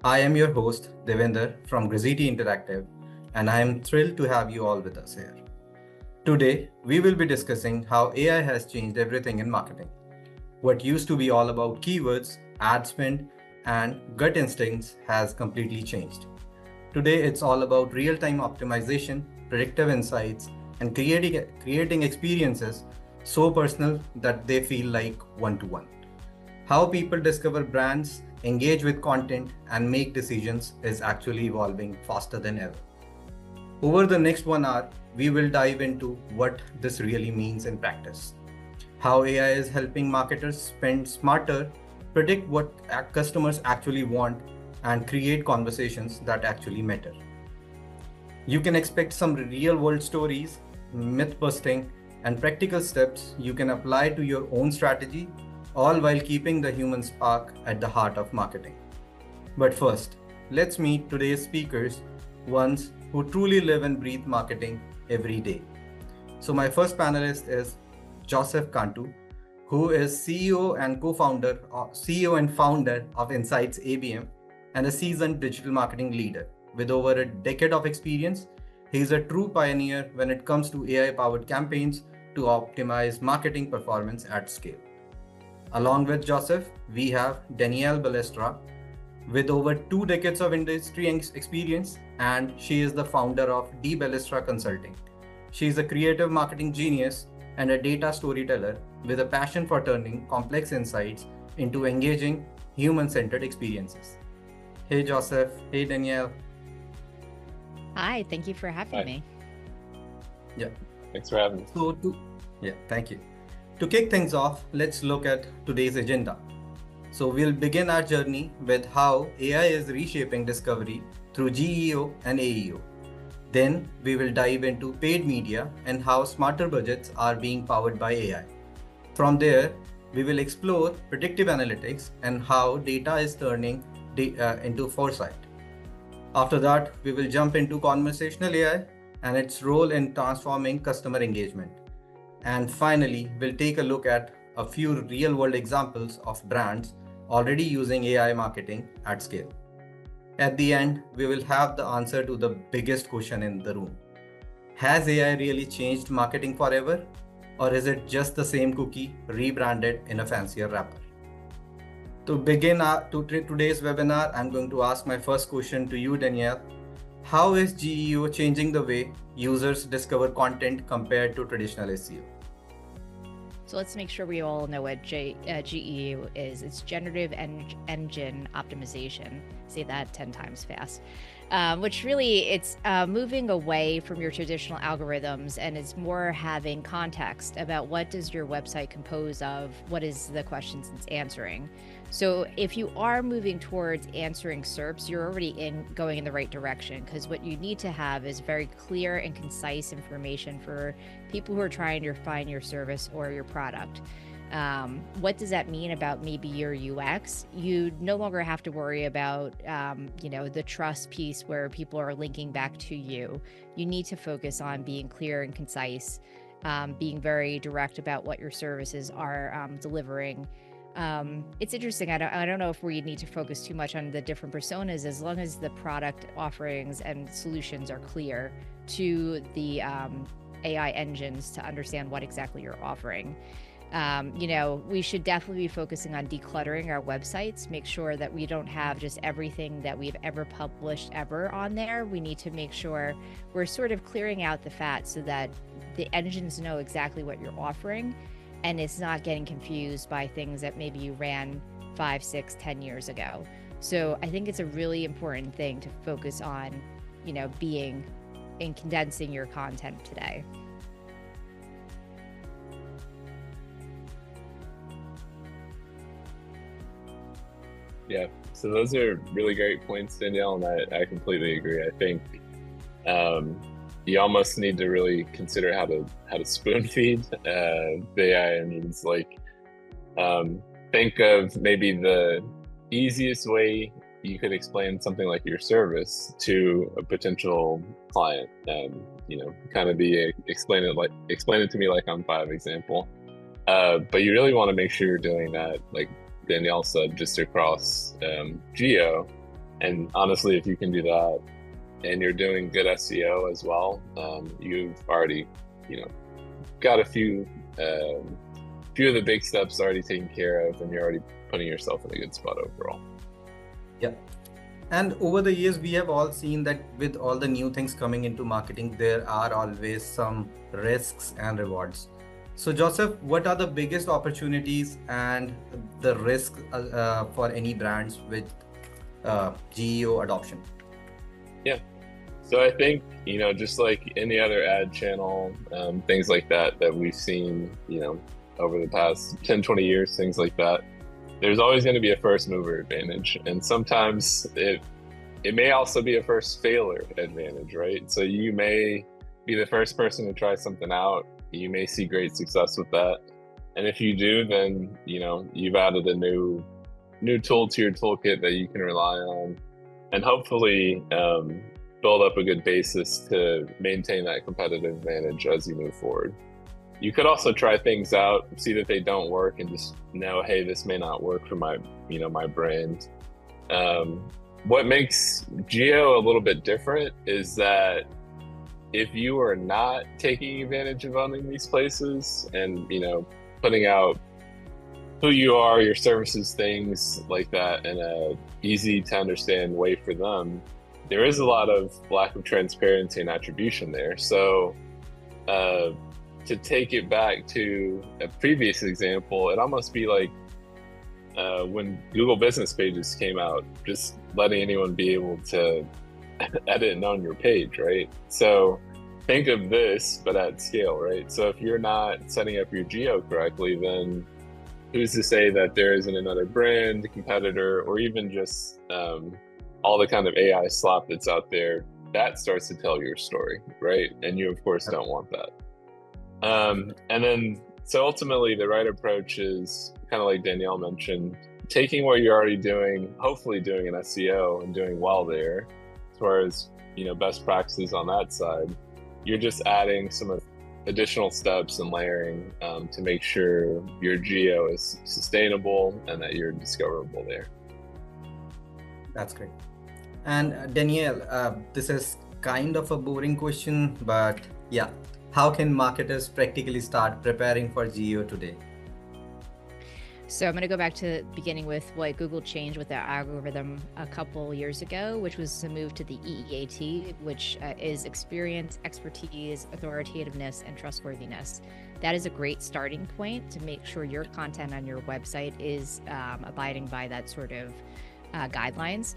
I am your host, Devender from Grazitti Interactive, and I am thrilled to have you all with us here. Today, we will be discussing how AI has changed everything in marketing. What used to be all about keywords, ad spend, and gut instincts has completely changed. Today, it's all about real time optimization, predictive insights, and creating experiences so personal that they feel like one to one. How people discover brands, engage with content, and make decisions is actually evolving faster than ever. Over the next 1 hour, we will dive into what this really means in practice, how AI is helping marketers spend smarter, predict what customers actually want, and create conversations that actually matter. You can expect some real world stories, myth busting, and practical steps you can apply to your own strategy, all while keeping the human spark at the heart of marketing. But first, let's meet today's speakers, ones who truly live and breathe marketing every day. So, my first panelist is Joseph Cantu, who is CEO and founder of Insights ABM and a seasoned digital marketing leader. With over a decade of experience, he is a true pioneer when it comes to AI-powered campaigns to optimize marketing performance at scale. Along with Joseph, we have Danielle Balestra, with over 2 decades of industry experience, and she is the founder of Balestra Consulting. She is a creative marketing genius and a data storyteller with a passion for turning complex insights into engaging, human-centered experiences. Hey Joseph, hey Danielle. Hi, thank you for having me. Yeah. Thanks for having me. Thank you. To kick things off, let's look at today's agenda. So we'll begin our journey with how AI is reshaping discovery through GEO and AEO. Then we will dive into paid media and how smarter budgets are being powered by AI. From there, we will explore predictive analytics and how data is turning into foresight. After that, we will jump into conversational AI and its role in transforming customer engagement. And finally, we'll take a look at a few real-world examples of brands already using AI marketing at scale. At the end, we will have the answer to the biggest question in the room. Has AI really changed marketing forever? Or is it just the same cookie rebranded in a fancier wrapper? To begin today's webinar, I'm going to ask my first question to you, Danielle. How is GEO changing the way users discover content compared to traditional SEO? So let's make sure we all know what GEO is. It's generative engine optimization. Say that 10 times fast. Which really, it's moving away from your traditional algorithms, and it's more having context about what does your website compose of, what is the questions it's answering. So if you are moving towards answering SERPs, you're already going in the right direction, because what you need to have is very clear and concise information for people who are trying to find your service or your product. What does that mean about maybe your UX? You no longer have to worry about, the trust piece where people are linking back to you. You need to focus on being clear and concise, being very direct about what your services are delivering. It's interesting. I don't know if we need to focus too much on the different personas, as long as the product offerings and solutions are clear to the AI engines to understand what exactly you're offering. We should definitely be focusing on decluttering our websites, make sure that we don't have just everything that we've ever published ever on there. We need to make sure we're sort of clearing out the fat so that the engines know exactly what you're offering, and it's not getting confused by things that maybe you ran 5, 6, 10 years ago. So I think it's a really important thing to focus on, being and condensing your content today. Yeah, so those are really great points, Danielle, and I completely agree. I think you almost need to really consider how to spoon feed the AI engines. Like, think of maybe the easiest way you could explain something like your service to a potential client. Kind of explain it to me like I'm 5 example. But you really want to make sure you're doing that, like Danielle said, just across GEO And honestly, if you can do that and you're doing good SEO as well, you've already, got a few of the big steps already taken care of, and you're already putting yourself in a good spot overall. Yeah. And over the years, we have all seen that with all the new things coming into marketing, there are always some risks and rewards. So Joseph, what are the biggest opportunities and the risk for any brands with GEO adoption? Yeah. So I think, just like any other ad channel, things like that we've seen, over the past 10, 20 years, things like that, there's always going to be a first mover advantage. And sometimes it may also be a first failure advantage, right? So you may be the first person to try something out. You may see great success with that. And if you do, then, you've added a new tool to your toolkit that you can rely on, and hopefully build up a good basis to maintain that competitive advantage as you move forward. You could also try things out, see that they don't work, and just know, hey, this may not work for my brand. What makes GEO a little bit different is that if you are not taking advantage of owning these places and, putting out who you are, your services, things like that in a easy to understand way for them, there is a lot of lack of transparency and attribution there. So to take it back to a previous example, it almost be like when Google Business Pages came out, just letting anyone be able to edit and own your page, right? So think of this, but at scale, right? So if you're not setting up your GEO correctly, then who's to say that there isn't another brand, competitor, or even just all the kind of AI slop that's out there that starts to tell your story, right? And you, of course, don't want that. And then, so ultimately, the right approach is kind of like Danielle mentioned, taking what you're already doing, hopefully doing an SEO and doing well there, as far as best practices on that side. You're just adding some additional steps and layering to make sure your GEO is sustainable and that you're discoverable there. That's great. And Danielle, this is kind of a boring question, but yeah, how can marketers practically start preparing for GEO today? So I'm going to go back to beginning with what Google changed with their algorithm a couple years ago, which was to move to the EEAT, which is experience, expertise, authoritativeness, and trustworthiness. That is a great starting point to make sure your content on your website is abiding by that sort of guidelines.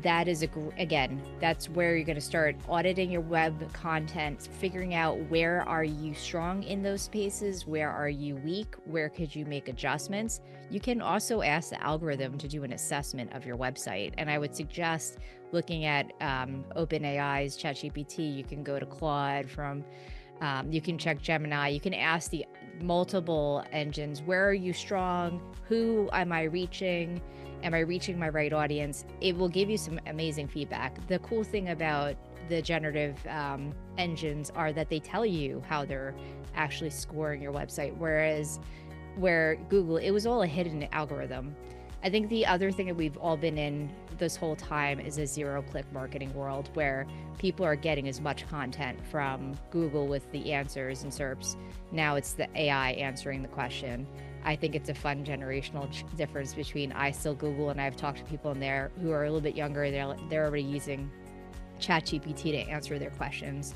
That is again, that's where you're going to start auditing your web content, figuring out where are you strong in those spaces, where are you weak, where could you make adjustments. You can also ask the algorithm to do an assessment of your website. And I would suggest looking at OpenAI's ChatGPT. You can go to Claude you can check Gemini. You can ask the multiple engines, where are you strong? Who am I reaching? Am I reaching my right audience? It will give you some amazing feedback. The cool thing about the generative engines are that they tell you how they're actually scoring your website, whereas where Google, it was all a hidden algorithm. I think the other thing that we've all been in this whole time is a zero-click marketing world where people are getting as much content from Google with the answers and SERPs. Now it's the AI answering the question. I think it's a fun generational difference between I still Google, and I've talked to people in there who are a little bit younger. They're already using ChatGPT to answer their questions,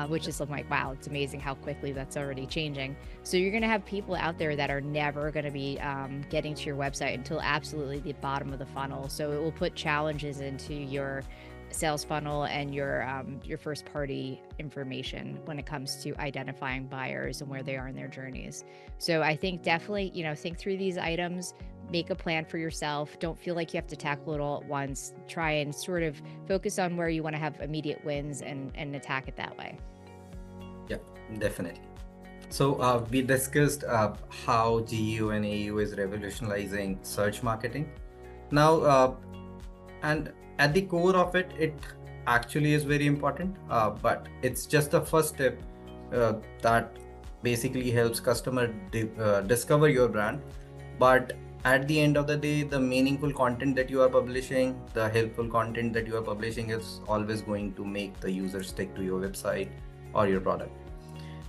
which is like, wow, it's amazing how quickly that's already changing. So you're going to have people out there that are never going to be getting to your website until absolutely the bottom of the funnel. So it will put challenges into your sales funnel and your first party information when it comes to identifying buyers and where they are in their journeys. So I think definitely, think through these items, make a plan for yourself. Don't feel like you have to tackle it all at once. Try and sort of focus on where you want to have immediate wins and attack it that way. Yeah, definitely. So we discussed how GEO and AEO is revolutionizing search marketing. Now, and at the core of it, it actually is very important, but it's just the first step that basically helps customer discover your brand. But at the end of the day, the meaningful content that you are publishing, the helpful content that you are publishing is always going to make the user stick to your website or your product.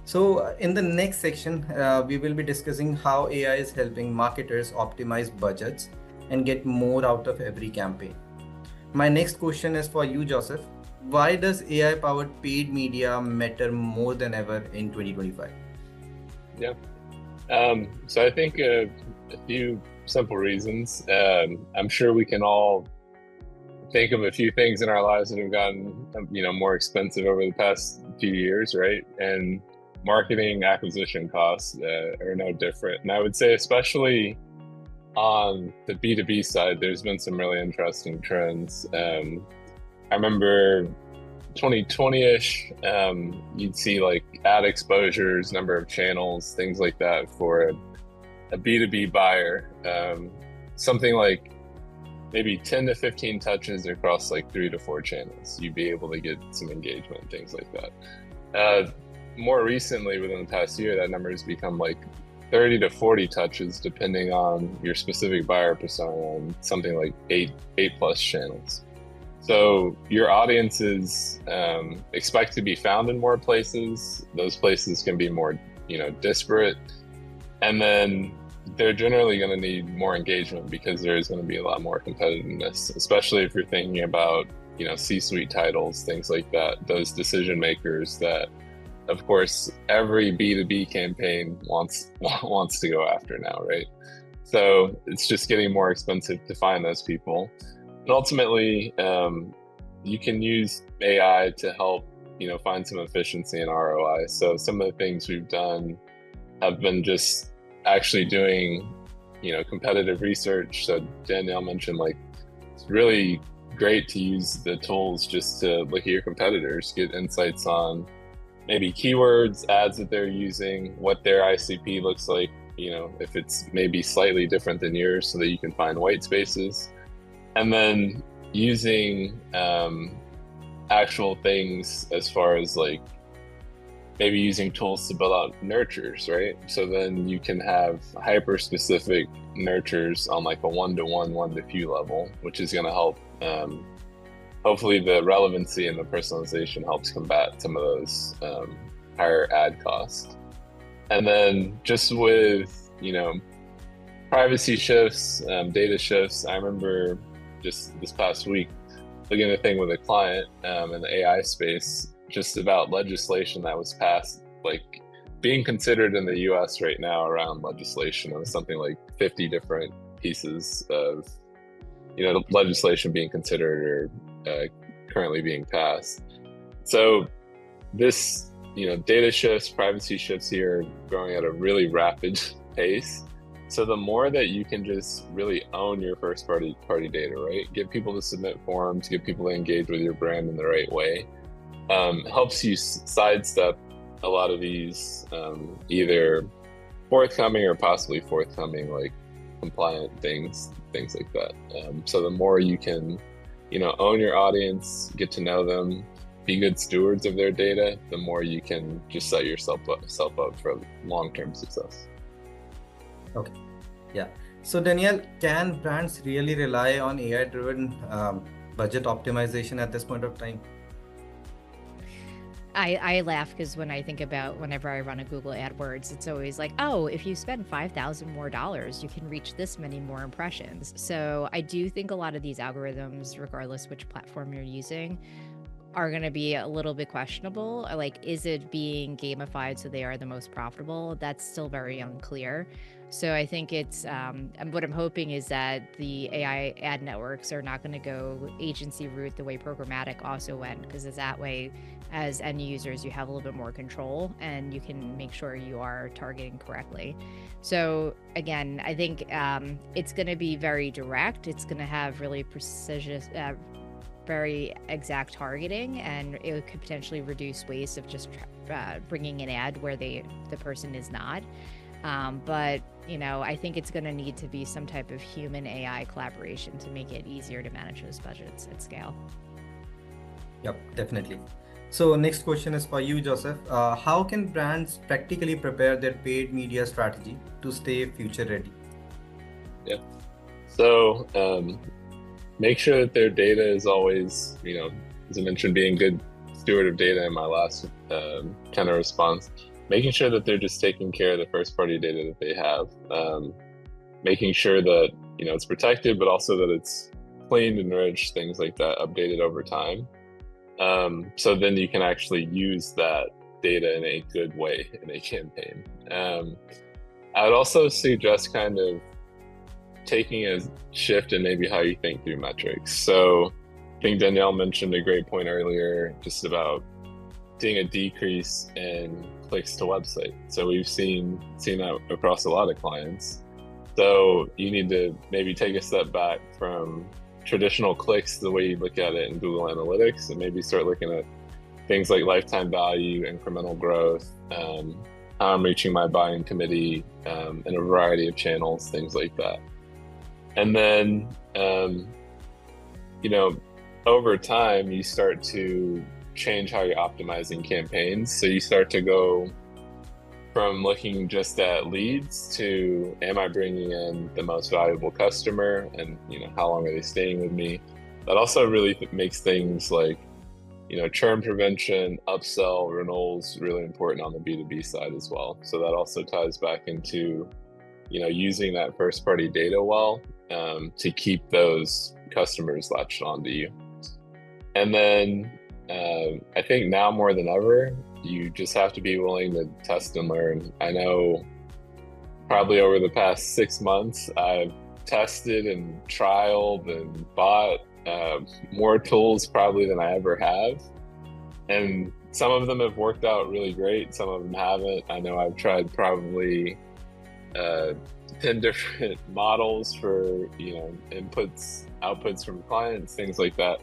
So in the next section, we will be discussing how AI is helping marketers optimize budgets and get more out of every campaign. My next question is for you, Joseph. Why does AI-powered paid media matter more than ever in 2025? Yeah. So I think a few simple reasons. I'm sure we can all think of a few things in our lives that have gotten, more expensive over the past few years, right? And marketing acquisition costs are no different. And I would say, especially on the B2B side, there's been some really interesting trends. I remember 2020-ish, you'd see like ad exposures, number of channels, things like that for a B2B buyer. Something like maybe 10 to 15 touches across like 3 to 4 channels. You'd be able to get some engagement, things like that. More recently, within the past year, that number has become like 30 to 40 touches, depending on your specific buyer persona, on something like 8 plus channels. So your audiences expect to be found in more places. Those places can be more, disparate. And then they're generally going to need more engagement because there's going to be a lot more competitiveness, especially if you're thinking about, C-suite titles, things like that, those decision makers that, of course, every B2B campaign wants to go after now, right? So it's just getting more expensive to find those people. And ultimately, you can use AI to help, find some efficiency and ROI. So some of the things we've done have been just actually doing, competitive research. So Danielle mentioned, like, it's really great to use the tools just to look at your competitors, get insights on maybe keywords, ads that they're using, what their ICP looks like, if it's maybe slightly different than yours, so that you can find white spaces. And then using actual things as far as like maybe using tools to build out nurtures, right? So then you can have hyper specific nurtures on like a 1-to-1, 1-to-few level, which is going to help. Hopefully the relevancy and the personalization helps combat some of those higher ad costs. And then just with, privacy shifts, data shifts, I remember just this past week looking at a thing with a client in the AI space, just about legislation that was passed, like being considered in the US right now around legislation of something like 50 different pieces of, legislation being considered or currently being passed. So this, data shifts, privacy shifts here are growing at a really rapid pace. So the more that you can just really own your first party data, right? Get people to submit forms, get people to engage with your brand in the right way, helps you sidestep a lot of these either forthcoming or possibly forthcoming, like compliant things like that. So the more you can, own your audience, get to know them, be good stewards of their data, the more you can just set yourself up for long-term success. Okay. Yeah. So Danielle, can brands really rely on AI-driven budget optimization at this point of time? I laugh because when I think about whenever I run a Google AdWords, it's always like, oh, if you spend $5,000 more, you can reach this many more impressions. So I do think a lot of these algorithms, regardless which platform you're using, are going to be a little bit questionable. Like, is it being gamified so they are the most profitable? That's still very unclear. So I think it's, what I'm hoping is that the AI ad networks are not going to go agency route the way programmatic also went, because it's that way, as end users, you have a little bit more control and you can make sure you are targeting correctly. So again, I think it's going to be very direct. It's going to have really precision, very exact targeting, and it could potentially reduce waste of just bringing an ad where the person is not. But I think it's going to need to be some type of human AI collaboration to make it easier to manage those budgets at scale. Yep, definitely. So next question is for you, Joseph. How can brands practically prepare their paid media strategy to stay future ready? Yeah. So make sure that their data is always, as I mentioned, being good steward of data in my last kind of response, making sure that they're just taking care of the first party data that they have, making sure that, it's protected, but also that it's cleaned, enriched, things like that, updated over time. So then you can actually use that data in a good way in a campaign. I would also suggest kind of taking a shift in maybe how you think through metrics. So I think Danielle mentioned a great point earlier just about seeing a decrease in clicks to website. So we've seen that across a lot of clients. So you need to maybe take a step back from traditional clicks, the way you look at it in Google Analytics, and maybe start looking at things like lifetime value, incremental growth, how I'm reaching my buying committee in a variety of channels, things like that. And then, over time, you start to change how you're optimizing campaigns. So you start to go from looking just at leads to, am I bringing in the most valuable customer, and how long are they staying with me? That also really makes things like churn prevention, upsell, renewals really important on the B2B side as well. So that also ties back into using that first party data well to keep those customers latched onto you. And then I think now more than ever, you just have to be willing to test and learn. I know probably over the past 6 months, I've tested and trialed and bought more tools probably than I ever have. And some of them have worked out really great. Some of them haven't. I know I've tried probably 10 different models for, inputs, outputs from clients, things like that.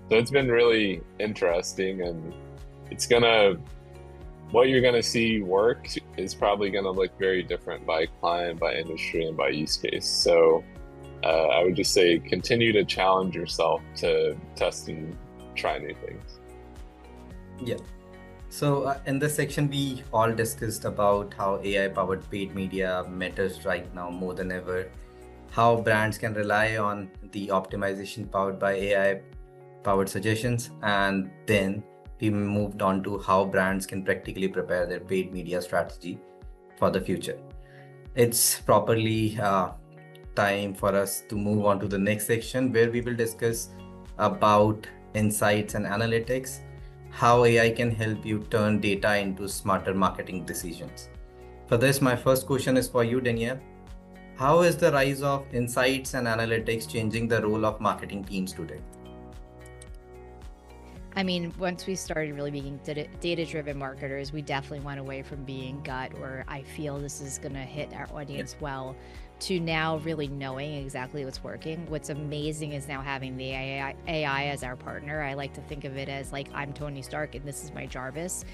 So it's been really interesting, and what you're gonna see work is probably gonna look very different by client, by industry, and by use case. So I would just say continue to challenge yourself to test and try new things. Yeah. So in this section, we all discussed about how AI-powered paid media matters right now more than ever, how brands can rely on the optimization powered by AI-powered suggestions, and then we moved on to how brands can practically prepare their paid media strategy for the future. It's properly time for us to move on to the next section, where we will discuss about insights and analytics, how AI can help you turn data into smarter marketing decisions. For this, my first question is for you, Danielle. How is the rise of insights and analytics changing the role of marketing teams today? I mean, once we started really being data-driven marketers, we definitely went away from being gut, or I feel this is going to hit our audience well, to now really knowing exactly what's working. What's amazing is now having the AI as our partner. I like to think of it as like, I'm Tony Stark and this is my Jarvis.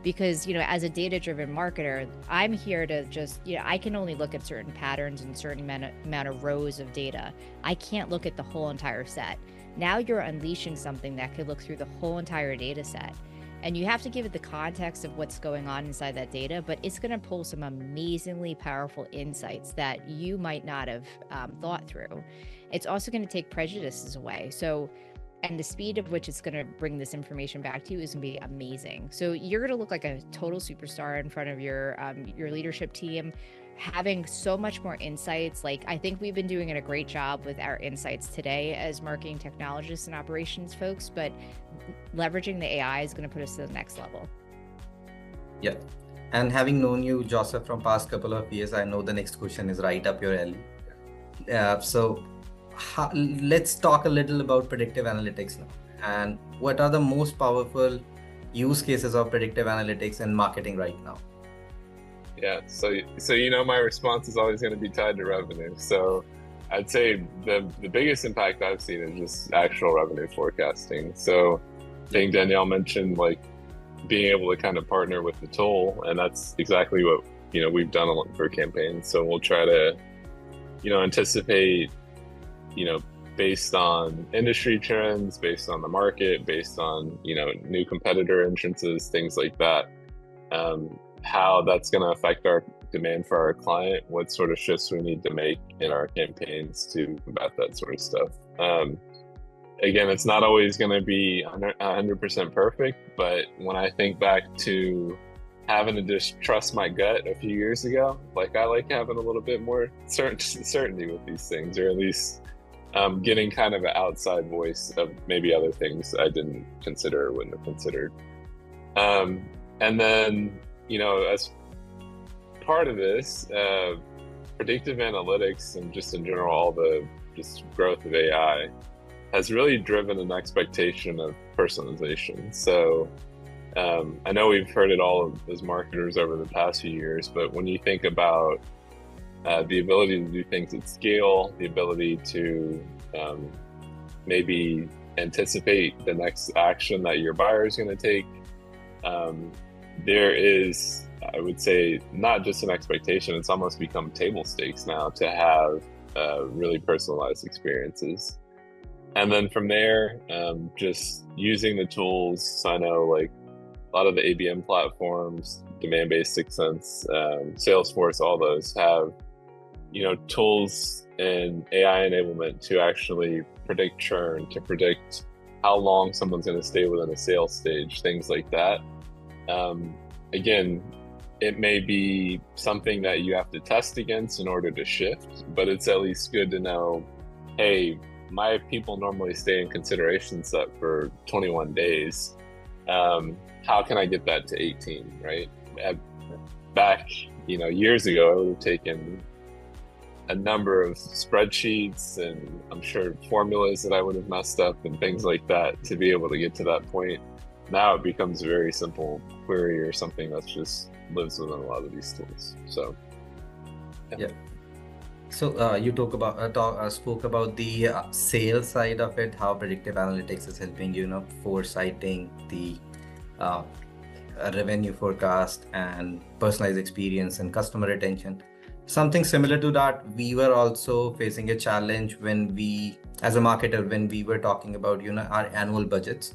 Because, as a data-driven marketer, I'm here to just, I can only look at certain patterns and certain amount of rows of data. I can't look at the whole entire set. Now you're unleashing something that could look through the whole entire data set. And you have to give it the context of what's going on inside that data, but it's going to pull some amazingly powerful insights that you might not have thought through. It's also going to take prejudices away. And the speed of which it's going to bring this information back to you is going to be amazing. So you're going to look like a total superstar in front of your leadership team, having so much more insights. Like, I think we've been doing a great job with our insights today as marketing technologists and operations folks, but leveraging the AI is going to put us to the next level. Yeah. And having known you, Joseph, from past couple of years, I know the next question is right up your alley. Let's talk a little about predictive analytics now. And what are the most powerful use cases of predictive analytics in marketing right now? Yeah, so my response is always going to be tied to revenue. So I'd say the biggest impact I've seen is just actual revenue forecasting. So I think Danielle mentioned like being able to kind of partner with the tool, and that's exactly what we've done a lot for campaigns. So we'll try to anticipate based on industry trends, based on the market, based on new competitor entrances, things like that, how that's going to affect our demand for our client, what sort of shifts we need to make in our campaigns to combat that sort of stuff. Again, it's not always going to be 100% perfect, but when I think back to having to just trust my gut a few years ago, like I like having a little bit more certainty with these things, or at least getting kind of an outside voice of maybe other things I didn't consider or wouldn't have considered. And then, as part of this, predictive analytics and just in general, all the just growth of AI has really driven an expectation of personalization. So I know we've heard it all as marketers over the past few years, but when you think about the ability to do things at scale, the ability to maybe anticipate the next action that your buyer is going to take, there is, I would say, not just an expectation, it's almost become table stakes now to have really personalized experiences. And then from there, just using the tools. So I know like a lot of the ABM platforms, Demand-Based 6 Sense, Salesforce, all those have, tools and AI enablement to actually predict churn, to predict how long someone's going to stay within a sales stage, things like that. Again, it may be something that you have to test against in order to shift, but it's at least good to know, hey, my people normally stay in consideration set for 21 days. How can I get that to 18, right? Back, years ago, I would have taken a number of spreadsheets and I'm sure formulas that I would have messed up and things like that to be able to get to that point. Now it becomes a very simple query or something that just lives within a lot of these tools. So, yeah. So you spoke about the sales side of it, how predictive analytics is helping foresighting the revenue forecast and personalized experience and customer retention. Something similar to that, we were also facing a challenge when we, as a marketer, when we were talking about our annual budgets.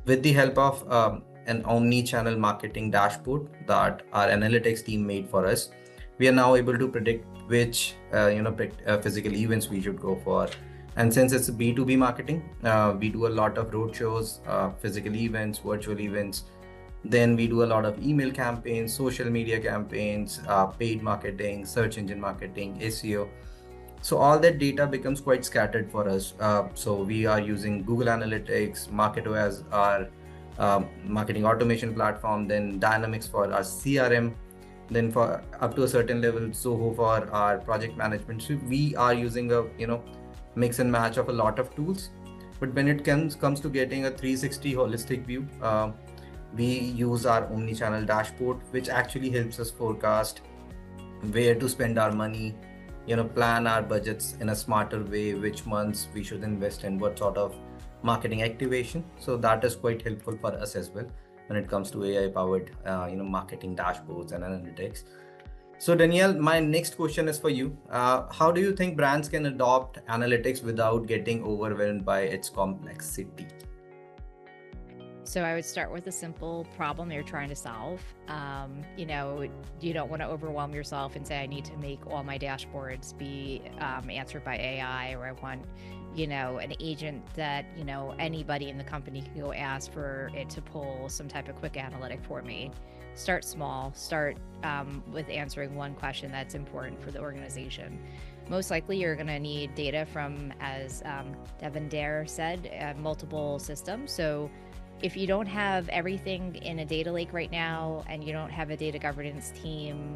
With the help of an omni-channel marketing dashboard that our analytics team made for us, we are now able to predict which physical events we should go for. And since it's B2B marketing, we do a lot of road shows, physical events, virtual events. Then we do a lot of email campaigns, social media campaigns, paid marketing, search engine marketing, SEO. So all that data becomes quite scattered for us. So we are using Google Analytics, Marketo as our marketing automation platform, then Dynamics for our CRM, then for up to a certain level, Zoho for our project management. So we are using a mix and match of a lot of tools. But when it comes to getting a 360 holistic view, we use our omni-channel dashboard, which actually helps us forecast where to spend our money, plan our budgets in a smarter way, which months we should invest in what sort of marketing activation. So that is quite helpful for us as well when it comes to AI powered marketing dashboards and analytics. So Danielle, my next question is for you. How do you think brands can adopt analytics without getting overwhelmed by its complexity? So I would start with a simple problem you're trying to solve. You don't want to overwhelm yourself and say, I need to make all my dashboards be answered by AI, or I want, an agent that, anybody in the company can go ask for it to pull some type of quick analytic for me. Start small, start with answering one question that's important for the organization. Most likely you're going to need data from, as Devender said, multiple systems. So if you don't have everything in a data lake right now and you don't have a data governance team,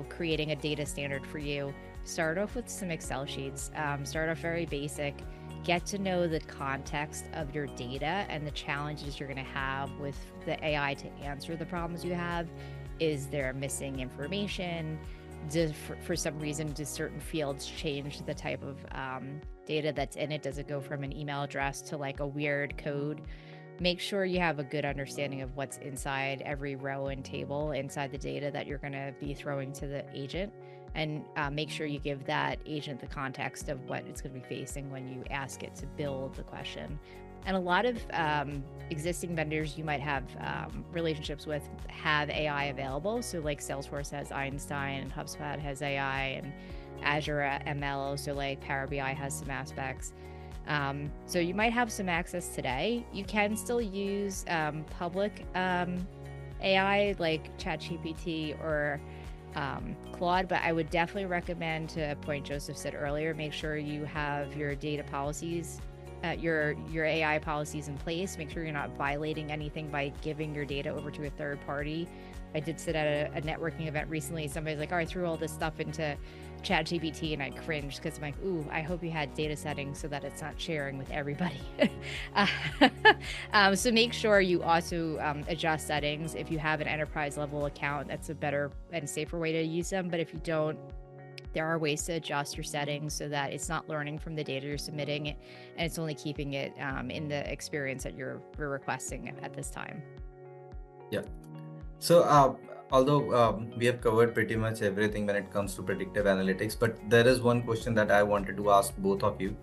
creating a data standard for you, start off with some Excel sheets. Start off very basic. Get to know the context of your data and the challenges you're going to have with the AI to answer the problems you have. Is there missing information? For some reason, do certain fields change the type of data that's in it? Does it go from an email address to like a weird code? Make sure you have a good understanding of what's inside every row and table inside the data that you're going to be throwing to the agent, and make sure you give that agent the context of what it's going to be facing when you ask it to build the question. And a lot of existing vendors you might have relationships with have AI available. So like Salesforce has Einstein, and HubSpot has AI, and Azure ML, so like Power BI has some aspects. So you might have some access today. You can still use public AI like ChatGPT or Claude, but I would definitely recommend, to a point Joseph said earlier, make sure you have your data policies, your AI policies in place. Make sure you're not violating anything by giving your data over to a third party. I did sit at a networking event recently. Somebody's like, oh, I threw all this stuff into ChatGPT, and I cringed because I'm like, ooh, I hope you had data settings so that it's not sharing with everybody. So make sure you also adjust settings. If you have an enterprise level account, that's a better and safer way to use them. But if you don't, there are ways to adjust your settings so that it's not learning from the data you're submitting, and it's only keeping it in the experience that you're requesting at this time. Yeah. So although we have covered pretty much everything when it comes to predictive analytics, but there is one question that I wanted to ask both of you.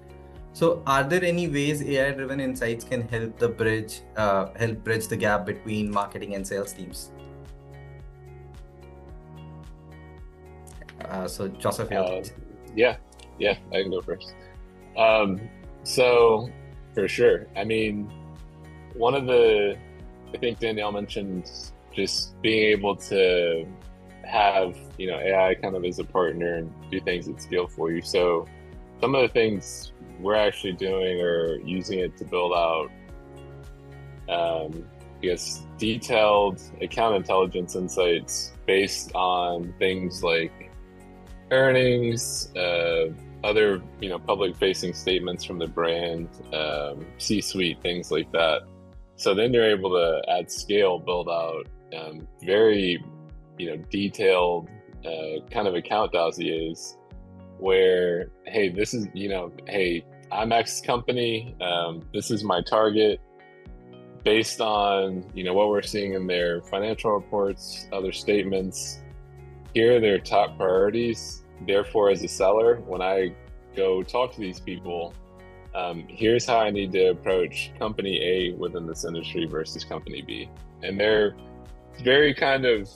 So are there any ways AI-driven insights can help bridge the gap between marketing and sales teams? So Joseph, yeah, I can go first. So for sure, I mean, I think Danielle mentioned just being able to have, AI kind of as a partner and do things at scale for you. So some of the things we're actually doing or using it to build out, detailed account intelligence insights based on things like earnings, other, public facing statements from the brand, C-suite, things like that. So then you're able to, at scale, build out very, detailed kind of account dossiers where, hey, this is, hey, I'm X company. This is my target based on, what we're seeing in their financial reports, other statements. Here are their top priorities. Therefore, as a seller, when I go talk to these people, here's how I need to approach company A within this industry versus company B. And they're very kind of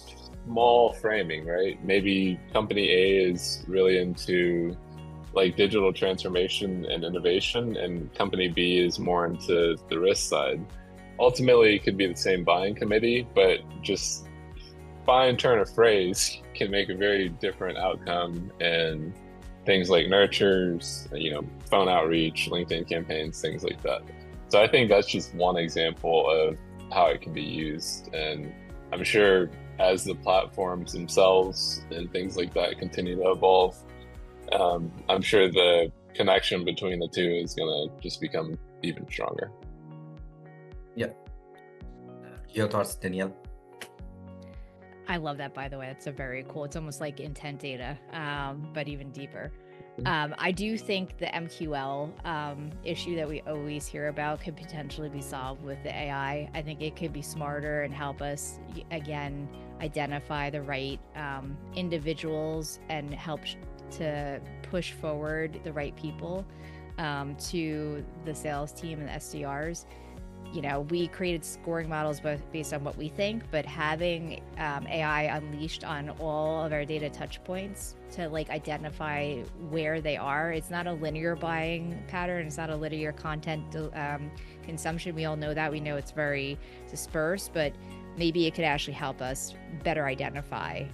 small framing, right? Maybe company A is really into like digital transformation and innovation, and company B is more into the risk side. Ultimately, it could be the same buying committee, but just fine turn of phrase can make a very different outcome, and things like nurtures, phone outreach, LinkedIn campaigns, things like that. So I think that's just one example of how it can be used. And I'm sure as the platforms themselves and things like that continue to evolve, I'm sure the connection between the two is going to just become even stronger. Yeah. Your thoughts, Danielle? I love that, by the way. It's a very cool. It's almost like intent data, but even deeper. I do think the MQL issue that we always hear about could potentially be solved with the AI. I think it could be smarter and help us, again, identify the right individuals and help to push forward the right people to the sales team and the SDRs. We created scoring models based on what we think, but having AI unleashed on all of our data touch points to identify where they are. It's not a linear buying pattern. It's not a linear content consumption. We all know that. We know it's very dispersed, but maybe it could actually help us better identify,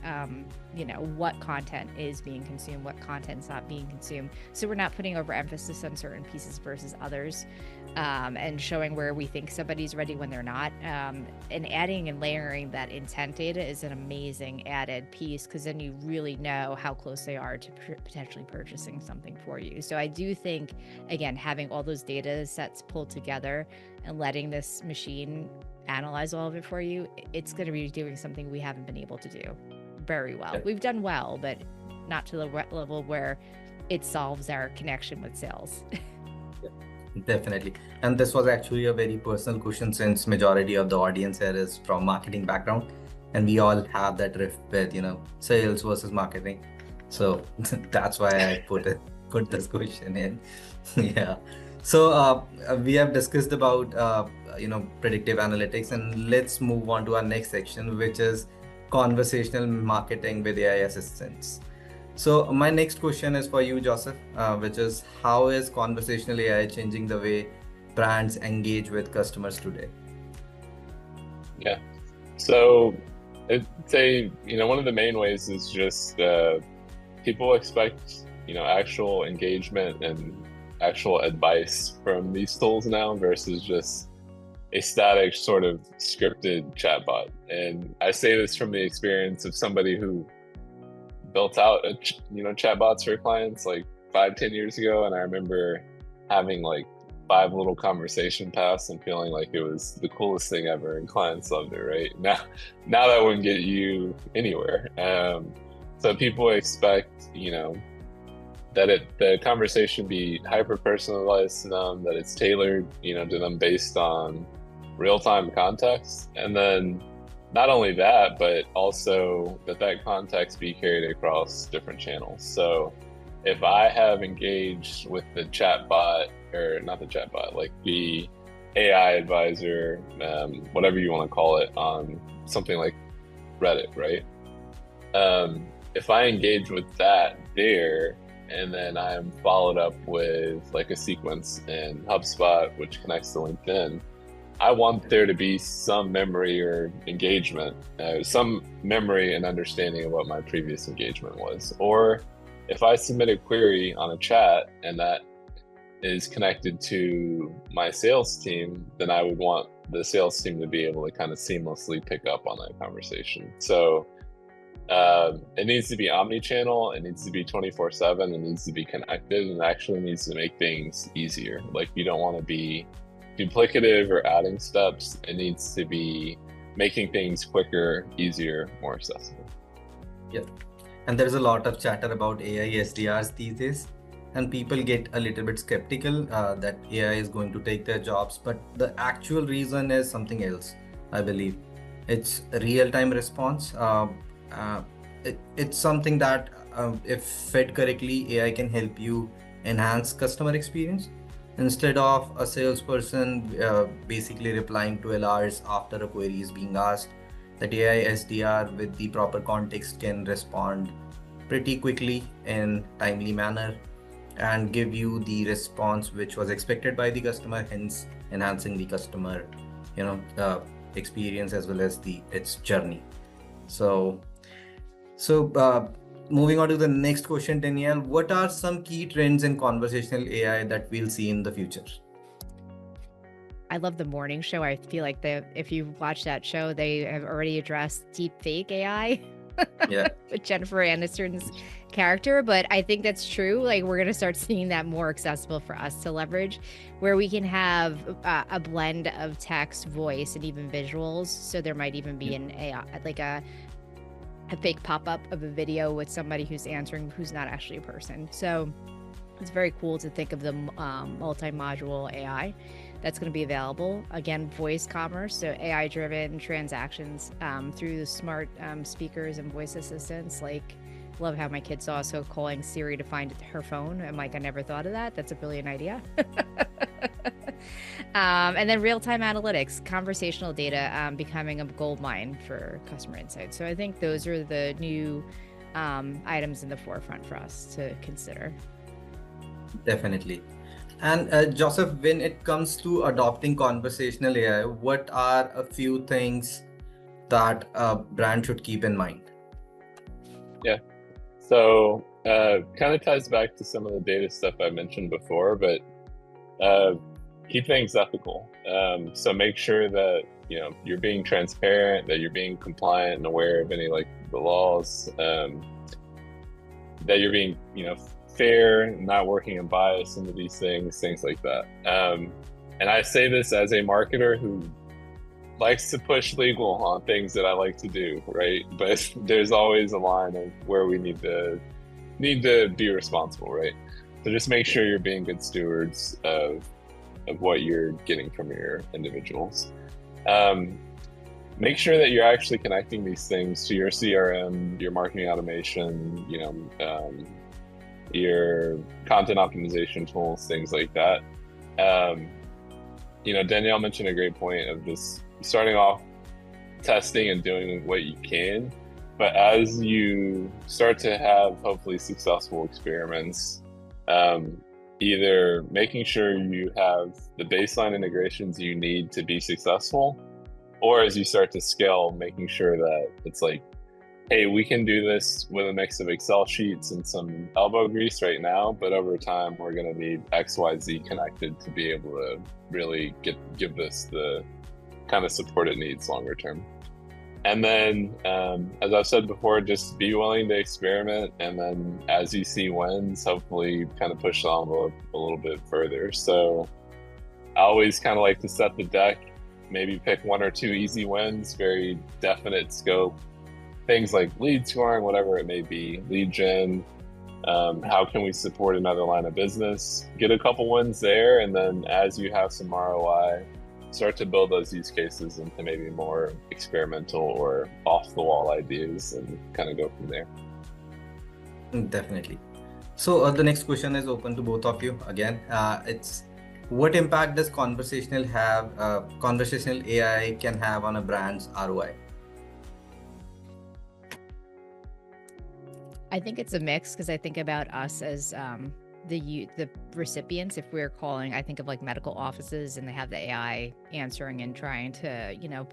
what content is being consumed, what content's not being consumed. So we're not putting overemphasis on certain pieces versus others, and showing where we think somebody's ready when they're not. And adding and layering that intent data is an amazing added piece, because then you really know how close they are to potentially purchasing something for you. So I do think, again, having all those data sets pulled together and letting this machine analyze all of it for you, it's going to be doing something we haven't been able to do very well. We've done well, but not to the level where it solves our connection with sales. Definitely. And this was actually a very personal question, since majority of the audience here is from marketing background, and we all have that rift with, sales versus marketing. So that's why I put this question in. Yeah. So we have discussed about predictive analytics, and let's move on to our next section, which is conversational marketing with AI assistants. So my next question is for you, Joseph, which is how is conversational AI changing the way brands engage with customers today? Yeah. So I'd say, one of the main ways is just people expect, actual engagement and actual advice from these tools now versus just a static sort of scripted chatbot. And I say this from the experience of somebody who built out chatbots for clients like 5-10 years ago, and I remember having like 5 little conversation paths and feeling like it was the coolest thing ever, and clients loved it. Right now that wouldn't get you anywhere. So people expect that the conversation be hyper personalized to them, that it's tailored to them based on real-time context, and then not only that, but also that context be carried across different channels. So if I have engaged with the chatbot, or not the chatbot, like the AI advisor, whatever you want to call it, on something like Reddit, right? If I engage with that there, and then I'm followed up with like a sequence in HubSpot, which connects to LinkedIn, I want there to be some memory or engagement, some memory and understanding of what my previous engagement was. Or if I submit a query on a chat and that is connected to my sales team, then I would want the sales team to be able to kind of seamlessly pick up on that conversation. So it needs to be omni-channel, it needs to be 24/7, it needs to be connected, and it actually needs to make things easier. Like, you don't want to be duplicative or adding steps. It needs to be making things quicker, easier, more accessible. Yeah. And there's a lot of chatter about AI SDRs these days, and people get a little bit skeptical that AI is going to take their jobs, but the actual reason is something else, I believe. It's real-time response. It's something that if fed correctly, AI can help you enhance customer experience. Instead of a salesperson basically replying 12 hours after a query is being asked, that AI SDR with the proper context can respond pretty quickly in timely manner and give you the response which was expected by the customer, hence enhancing the customer experience as well as its journey. So moving on to the next question, Danielle, what are some key trends in conversational AI that we'll see in the future? I love the morning show. I feel like if you watch that show, they have already addressed deep fake AI Yeah. with Jennifer Aniston's character. But I think that's true. Like, we're going to start seeing that more accessible for us to leverage, where we can have a blend of text, voice, and even visuals. So there might even be an AI, like a fake pop-up of a video with somebody who's answering who's not actually a person. So it's very cool to think of the multi-module AI that's going to be available. Again, voice commerce, so AI-driven transactions through the smart speakers and voice assistants. Like, love how my kids saw us calling Siri to find her phone. I'm like, I never thought of that. That's a brilliant idea. And then real-time analytics, conversational data becoming a gold mine for customer insights. So I think those are the new items in the forefront for us to consider. Definitely. And Joseph, when it comes to adopting conversational AI, what are a few things that a brand should keep in mind? Yeah. So kind of ties back to some of the data stuff I mentioned before, but keep things ethical. So make sure that you're being transparent, that you're being compliant and aware of any like the laws, that you're being fair, not working in bias into these things like that. And I say this as a marketer who likes to push legal on things that I like to do, right? But there's always a line of where we need to be responsible, right? So just make sure you're being good stewards of what you're getting from your individuals. Make sure that you're actually connecting these things to your CRM, your marketing automation, your content optimization tools, things like that. Danielle mentioned a great point of just starting off testing and doing what you can. But as you start to have hopefully successful experiments, either making sure you have the baseline integrations you need to be successful, or as you start to scale, making sure that it's like, hey, we can do this with a mix of Excel sheets and some elbow grease right now, but over time we're going to need XYZ connected to be able to really give this the kind of support it needs longer term. And then, as I've said before, just be willing to experiment. And then as you see wins, hopefully kind of push the envelope a little bit further. So I always kind of like to set the deck, maybe pick one or two easy wins, very definite scope, things like lead scoring, whatever it may be, lead gen, how can we support another line of business, get a couple wins there. And then as you have some ROI, start to build those use cases into maybe more experimental or off-the-wall ideas and kind of go from there. Definitely. So the next question is open to both of you. Again, it's what impact does conversational AI can have on a brand's ROI? I think it's a mix, because I think about us as the recipients. If we're calling, I think of like medical offices and they have the AI answering and trying to,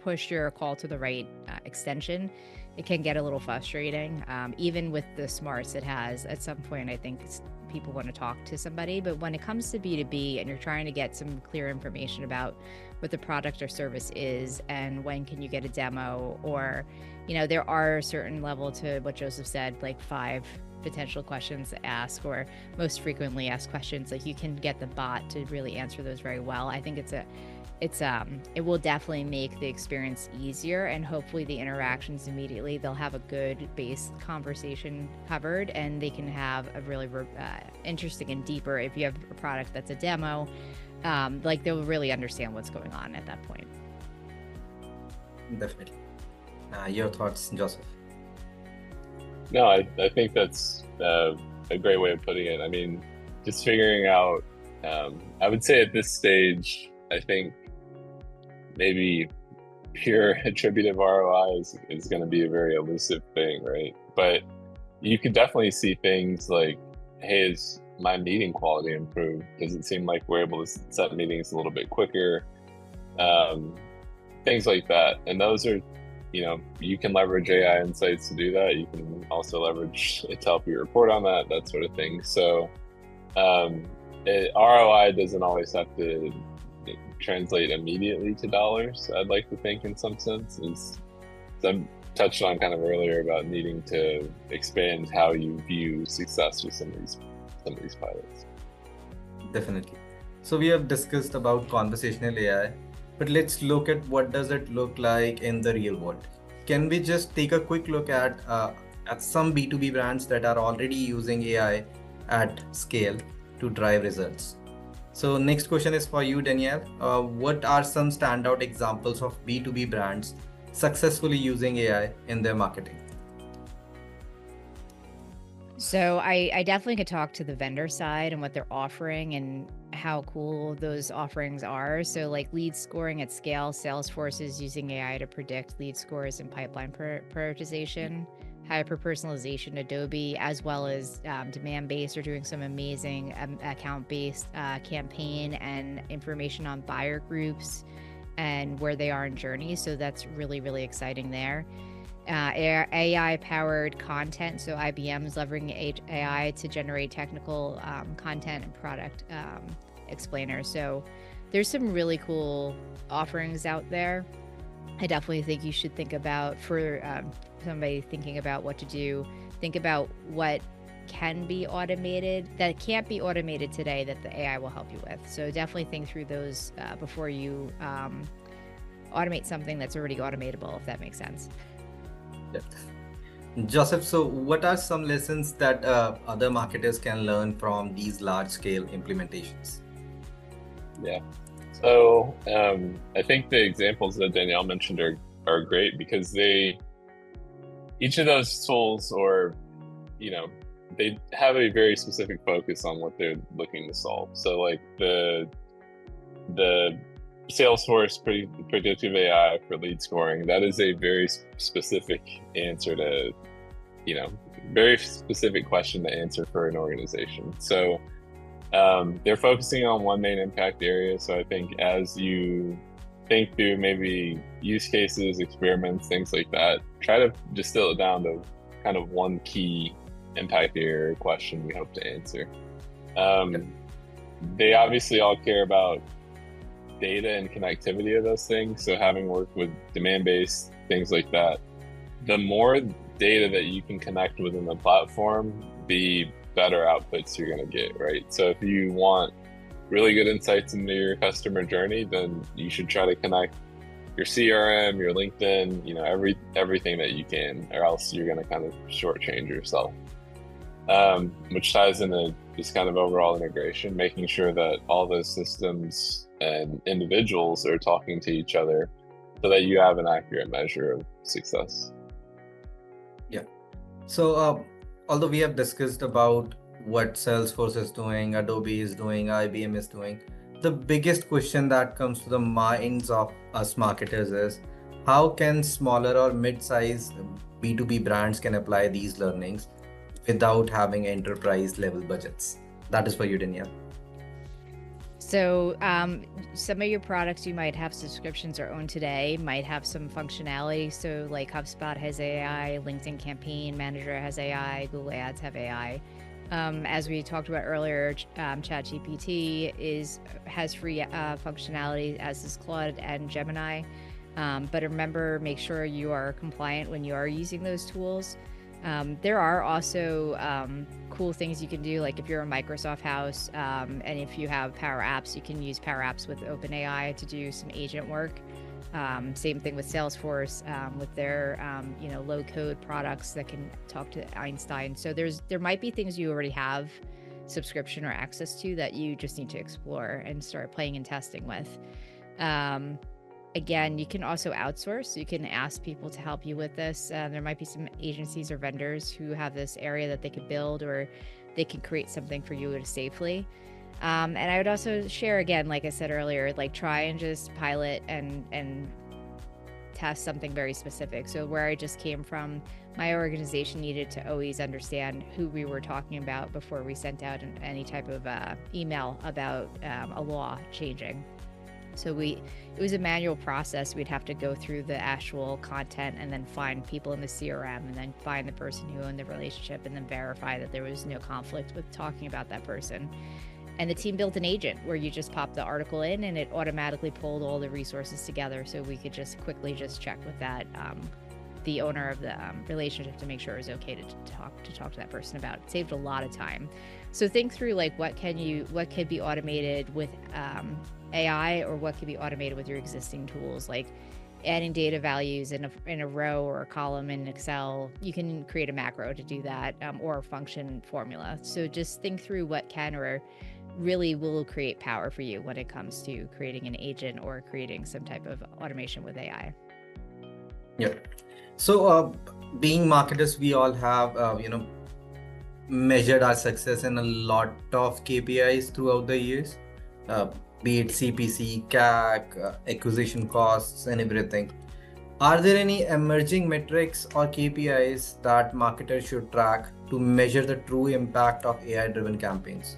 push your call to the right extension. It can get a little frustrating. Even with the smarts it has, at some point, I think people want to talk to somebody. But when it comes to B2B and you're trying to get some clear information about what the product or service is and when can you get a demo, or, there are a certain level to what Joseph said, like 5 potential questions to ask, or most frequently asked questions. Like, you can get the bot to really answer those very well. I think it will definitely make the experience easier, and hopefully the interactions immediately, they'll have a good base conversation covered, and they can have a really interesting and deeper, if you have a product that's a demo, like they'll really understand what's going on at that point. Definitely. Your thoughts, Joseph? No, I think that's a great way of putting it. I mean, just figuring out, I would say at this stage, I think maybe pure attributive ROI is going to be a very elusive thing, right? But you could definitely see things like, hey, is my meeting quality improved? Does it seem like we're able to set meetings a little bit quicker? Things like that. And those are, you can leverage AI insights to do that. You can also leverage it to help you report on that sort of thing. So ROI doesn't always have to translate immediately to dollars, I'd like to think, in some sense. I touched on kind of earlier about needing to expand how you view success with some of these pilots. Definitely. So we have discussed about conversational AI, but let's look at what does it look like in the real world. Can we just take a quick look at some B2B brands that are already using AI at scale to drive results? So next question is for you, Danielle. What are some standout examples of B2B brands successfully using AI in their marketing? So I definitely could talk to the vendor side and what they're offering and how cool those offerings are. So like lead scoring at scale, Salesforce is using AI to predict lead scores and pipeline prioritization. Hyper-personalization, Adobe, as well as demand-based, are doing some amazing account-based campaign and information on buyer groups and where they are in journey. So that's really, really exciting there. AI-powered content. So IBM is leveraging AI to generate technical content and product explainers. So there's some really cool offerings out there. I definitely think you should think about, for somebody thinking about what to do, think about what can be automated, that can't be automated today, that the AI will help you with. So definitely think through those before you automate something that's already automatable, if that makes sense. Yeah. Joseph, so what are some lessons that other marketers can learn from these large-scale implementations? Yeah. So I think the examples that Danielle mentioned are great, because each of those tools, or they have a very specific focus on what they're looking to solve. So like the Salesforce predictive AI for lead scoring, that is a very specific answer to, very specific question to answer for an organization. So they're focusing on one main impact area. So I think as you think through maybe use cases, experiments, things like that, try to distill it down to kind of one key impact area question we hope to answer. They obviously all care about data and connectivity of those things. So having worked with demand-based things like that, the more data that you can connect within the platform, the better outputs you're going to get, right? So if you want really good insights into your customer journey, then you should try to connect your CRM, your LinkedIn, everything that you can, or else you're going to kind of shortchange yourself. Which ties into this kind of overall integration, making sure that all those systems and individuals are talking to each other so that you have an accurate measure of success. Yeah. So although we have discussed about what Salesforce is doing, Adobe is doing, IBM is doing, the biggest question that comes to the minds of us marketers is how can smaller or mid-sized B2B brands can apply these learnings without having enterprise level budgets? That is for you, Danielle. So some of your products you might have subscriptions or own today might have some functionality. So like HubSpot has AI, LinkedIn Campaign Manager has AI, Google Ads have AI. As we talked about earlier, ChatGPT has free functionality, as is Claude and Gemini. But remember, make sure you are compliant when you are using those tools. There are also cool things you can do, like if you're a Microsoft house and if you have Power Apps, you can use Power Apps with OpenAI to do some agent work. Same thing with Salesforce with their low-code products that can talk to Einstein. So there might be things you already have subscription or access to that you just need to explore and start playing and testing with. Again, you can also outsource. You can ask people to help you with this. There might be some agencies or vendors who have this area that they could build, or they can create something for you safely. And I would also share, again, like I said earlier, like try and just pilot and test something very specific. So where I just came from, my organization needed to always understand who we were talking about before we sent out any type of email about a law changing. So it was a manual process. We'd have to go through the actual content and then find people in the CRM and then find the person who owned the relationship and then verify that there was no conflict with talking about that person. And the team built an agent where you just pop the article in and it automatically pulled all the resources together, so we could just quickly check with that the owner of the relationship to make sure it was okay to talk to that person about. It saved a lot of time. So think through like what could be automated with AI, or what could be automated with your existing tools, like adding data values in a row or a column in Excel. You can create a macro to do that, or a function formula. So just think through what can or really will create power for you when it comes to creating an agent or creating some type of automation with AI. Yeah. So being marketers, we all have, measured our success in a lot of KPIs throughout the years, be it CPC, CAC, acquisition costs, and everything. Are there any emerging metrics or KPIs that marketers should track to measure the true impact of AI-driven campaigns?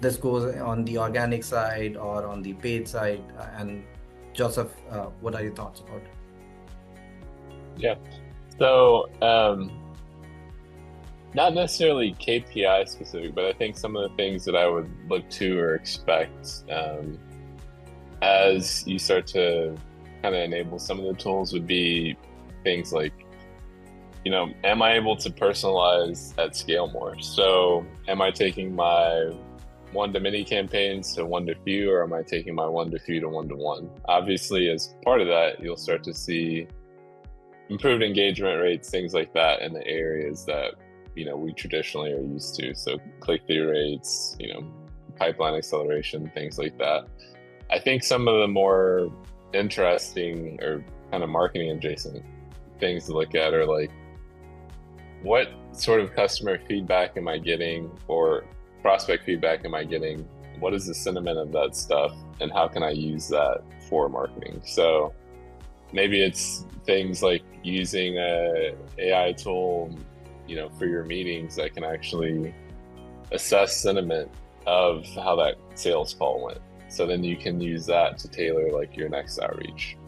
This goes on the organic side or on the paid side. And Joseph, what are your thoughts about it? Yeah. So not necessarily KPI specific, but I think some of the things that I would look to or expect as you start to kind of enable some of the tools would be things like, am I able to personalize at scale more? So am I taking my one-to-many campaigns to one-to-few, or am I taking my one-to-few to one-to-one? Obviously, as part of that, you'll start to see improved engagement rates, things like that in the areas that we traditionally are used to. So click-through rates, pipeline acceleration, things like that. I think some of the more interesting or kind of marketing adjacent things to look at are like what sort of customer feedback am I getting, or prospect feedback am I getting? What is the sentiment of that stuff, and how can I use that for marketing? So maybe it's things like using a AI tool, for your meetings that can actually assess sentiment of how that sales call went. So then you can use that to tailor like your next outreach.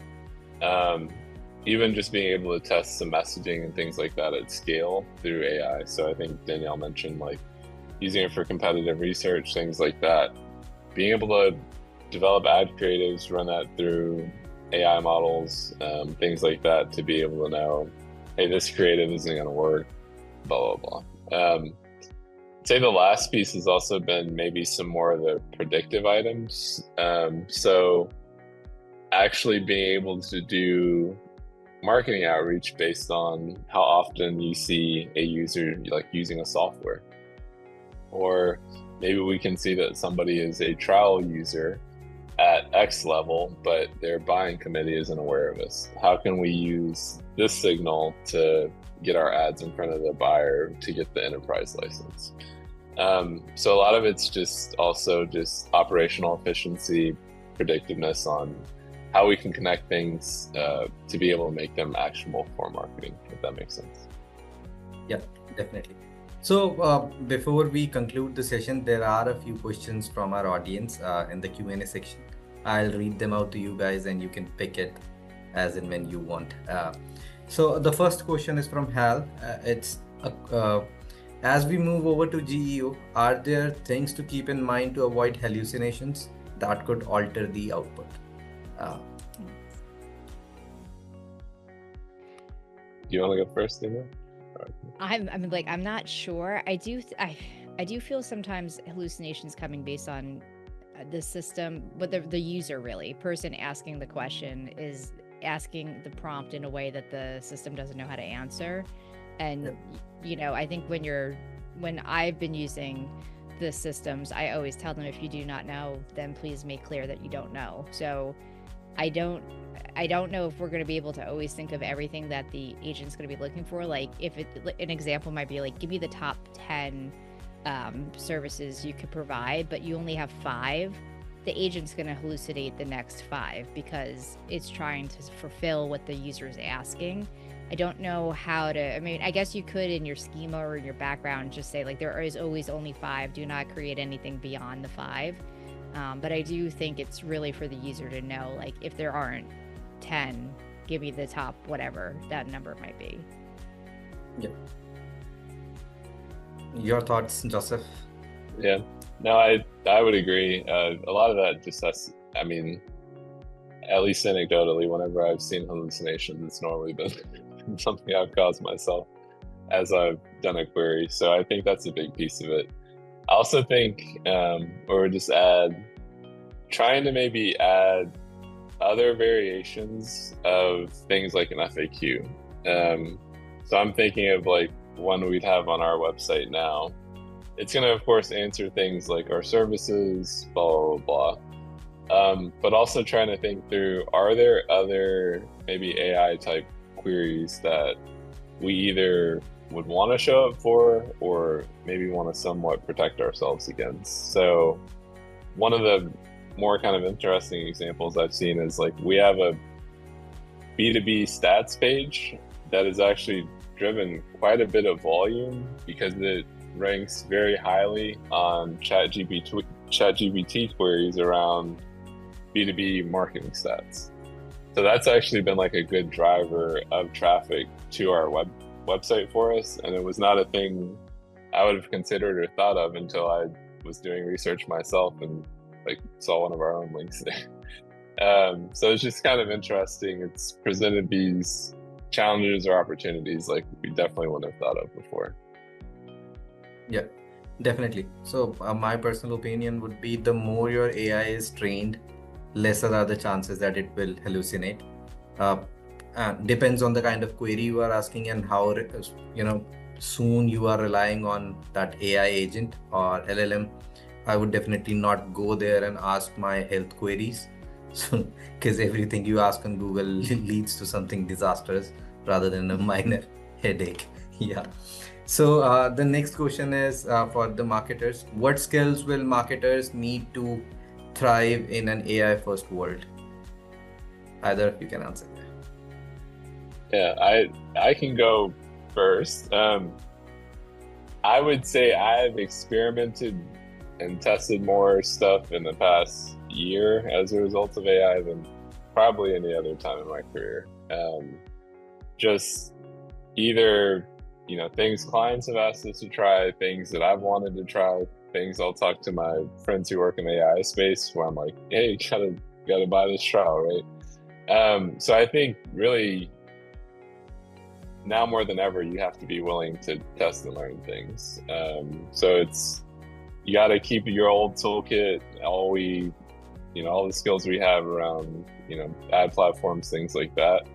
Even just being able to test some messaging and things like that at scale through AI. So I think Danielle mentioned like using it for competitive research, things like that. Being able to develop ad creatives, run that through AI models, things like that, to be able to know, hey, this creative isn't going to work, blah, blah, blah. I'd say the last piece has also been maybe some more of the predictive items. So actually being able to do marketing outreach based on how often you see a user like using a software, or maybe we can see that somebody is a trial user at X level, but their buying committee isn't aware of us. How can we use this signal to get our ads in front of the buyer to get the enterprise license? So a lot of it's just also just operational efficiency, predictiveness on how we can connect things to be able to make them actionable for marketing, if that makes sense. Yeah, definitely. So before we conclude the session, there are a few questions from our audience in the Q&A section. I'll read them out to you guys and you can pick it as and when you want. So the first question is from Hal. As we move over to GEO, are there things to keep in mind to avoid hallucinations that could alter the output? Do you want to go first, Dina? I'm not sure. I do feel sometimes hallucinations coming based on the system, but the user, really, person asking the question is asking the prompt in a way that the system doesn't know how to answer. And I think when I've been using the systems, I always tell them, if you do not know, then please make clear that you don't know. So I don't know if we're going to be able to always think of everything that the agent's going to be looking for. Like an example might be like, give me the top 10 services you could provide, but you only have 5. The agent's going to hallucinate the next 5 because it's trying to fulfill what the user is asking. I don't know how to, I guess you could in your schema or in your background just say like, there is always only 5, do not create anything beyond the 5. But I do think it's really for the user to know, like, if there aren't 10, give me the top whatever that number might be. Yeah. Your thoughts, Joseph? Yeah, no, I would agree. A lot of that just has, at least anecdotally, whenever I've seen hallucinations, it's normally been something I've caused myself as I've done a query. So I think that's a big piece of it. I also think, or just trying to maybe add other variations of things like an FAQ. So I'm thinking of like one we'd have on our website now. It's going to, of course, answer things like our services, blah, blah, blah. But also trying to think through, are there other maybe AI type queries that we either would want to show up for, or maybe want to somewhat protect ourselves against? So one of the more kind of interesting examples I've seen is like, we have a B2B stats page that has actually driven quite a bit of volume because it ranks very highly on ChatGPT queries around B2B marketing stats. So that's actually been like a good driver of traffic to our website for us. And it was not a thing I would have considered or thought of until I was doing research myself and like saw one of our own links there. So it's just kind of interesting. It's presented these challenges or opportunities like we definitely wouldn't have thought of before. Yeah, definitely. So my personal opinion would be, the more your AI is trained, lesser are the chances that it will hallucinate. Depends on the kind of query you are asking and how soon you are relying on that AI agent or LLM. I would definitely not go there and ask my health queries, so because everything you ask on Google leads to something disastrous rather than a minor headache. Yeah. So the next question is for the marketers. What skills will marketers need to thrive in an AI first world? Either of you can answer that. Yeah, I can go first. I would say I've experimented and tested more stuff in the past year as a result of AI than probably any other time in my career. Just either, things clients have asked us to try, things that I've wanted to try, things I'll talk to my friends who work in the AI space where I'm like, hey, you gotta buy this trial, right? So I think really now more than ever, you have to be willing to test and learn things. So you got to keep your old toolkit, all the skills we have around, ad platforms, things like that.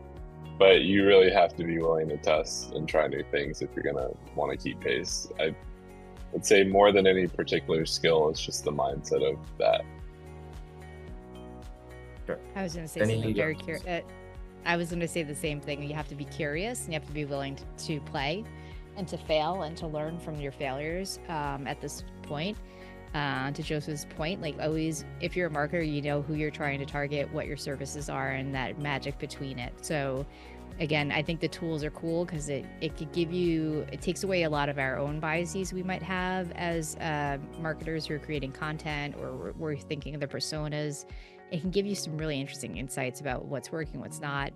But you really have to be willing to test and try new things if you're going to want to keep pace. I would say more than any particular skill, it's just the mindset of that. Sure. I was going to say something very curious. I was going to say the same thing. You have to be curious and you have to be willing to play and to fail and to learn from your failures at this point. To Joseph's point, like always, if you're a marketer, you know who you're trying to target, what your services are, and that magic between it. So again, I think the tools are cool because it takes away a lot of our own biases we might have as marketers who are creating content or we're thinking of the personas. It can give you some really interesting insights about what's working, what's not.